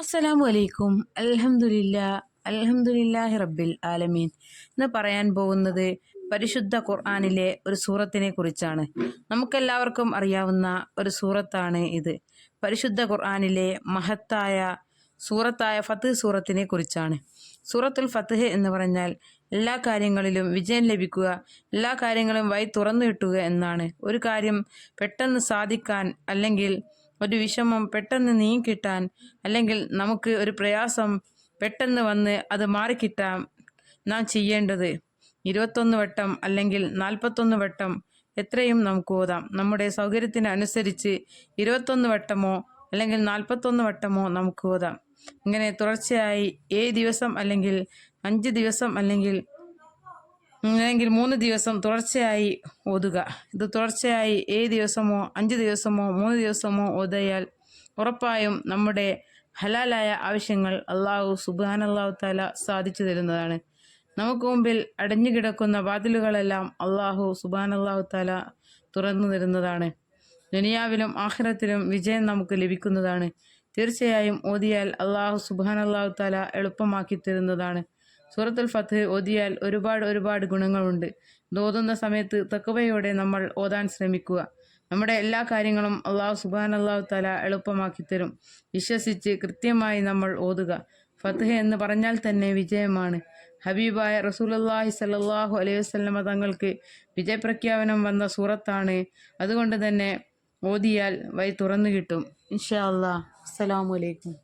അസ്സലാമു അലൈക്കും. അൽഹംദുലില്ലാഹി റബ്ബിൽ ആലമീൻ. ഇന്ന് പറയാൻ പോകുന്നത് പരിശുദ്ധ ഖുർആനിലെ ഒരു സൂറത്തിനെ കുറിച്ചാണ്. നമുക്കെല്ലാവർക്കും അറിയാവുന്ന ഒരു സൂറത്താണ് ഇത്. പരിശുദ്ധ ഖുർആനിലെ മഹത്തായ സൂറത്തായ ഫത്ഹ് സൂറത്തിനെ കുറിച്ചാണ്. സൂറത്തുൽ ഫത്ഹ് എന്ന് പറഞ്ഞാൽ എല്ലാ കാര്യങ്ങളിലും വിജയം ലഭിക്കുക, എല്ലാ കാര്യങ്ങളും വഴി തുറന്നു കിട്ടുക എന്നാണ്. ഒരു കാര്യം പെട്ടെന്ന് സാധിക്കാൻ, അല്ലെങ്കിൽ ഒരു വിഷമം പെട്ടെന്ന് നീങ്ങിക്കിട്ടാൻ, അല്ലെങ്കിൽ നമുക്ക് ഒരു പ്രയാസം പെട്ടെന്ന് വന്ന് അത് മാറിക്കിട്ടാൻ നാം ചെയ്യേണ്ടത് 21 വട്ടം അല്ലെങ്കിൽ 41 വട്ടം എത്രയും നമുക്ക് ഓതാം. നമ്മുടെ സൗകര്യത്തിന് അനുസരിച്ച് 21 വട്ടമോ അല്ലെങ്കിൽ 41 വട്ടമോ നമുക്ക് ഓതാം. ഇങ്ങനെ തുടർച്ചയായി 7 ദിവസം അല്ലെങ്കിൽ 5 ദിവസം അല്ലെങ്കിൽ 3 ദിവസം തുടർച്ചയായി ഓതുക. ഇത് തുടർച്ചയായി 7 ദിവസമോ 5 ദിവസമോ 3 ദിവസമോ ഓതിയാൽ ഉറപ്പായും നമ്മുടെ ഹലാലായ ആവശ്യങ്ങൾ അല്ലാഹു തആല സാധിച്ചു തരുന്നതാണ്. നമുക്ക് മുമ്പിൽ അടഞ്ഞു കിടക്കുന്ന വാതിലുകളെല്ലാം അല്ലാഹു തആല തുറന്നു തരുന്നതാണ്. ദുനിയാവിലും ആഖിറത്തിലും വിജയം നമുക്ക് ലഭിക്കുന്നതാണ്. തീർച്ചയായും ഓതിയാൽ അല്ലാഹു തആല എളുപ്പമാക്കി തരുന്നതാണ്. സൂറത്തുൽ ഫത്ഹ് ഓതിയാൽ ഒരുപാട് ഗുണങ്ങളുണ്ട്. ഇത് ഓതുന്ന സമയത്ത് തഖ്വയോടെ നമ്മൾ ഓതാൻ ശ്രമിക്കുക. നമ്മുടെ എല്ലാ കാര്യങ്ങളും അല്ലാഹു തആല എളുപ്പമാക്കി തരും. വിശ്വസിച്ച് കൃത്യമായി നമ്മൾ ഓതുക. ഫത്ഹ് എന്ന് പറഞ്ഞാൽ തന്നെ വിജയമാണ്. ഹബീബായ റസൂലുള്ളാഹി സ്വല്ലല്ലാഹു അലൈഹി വസല്ലമ തങ്ങൾക്ക് വിജയപ്രഖ്യാപനം വന്ന സൂറത്താണ്. അതുകൊണ്ട് തന്നെ ഓതിയാൽ വഴി തുറന്നു കിട്ടും ഇൻഷാ അല്ലാഹ്. അസ്സലാമു അലൈക്കും.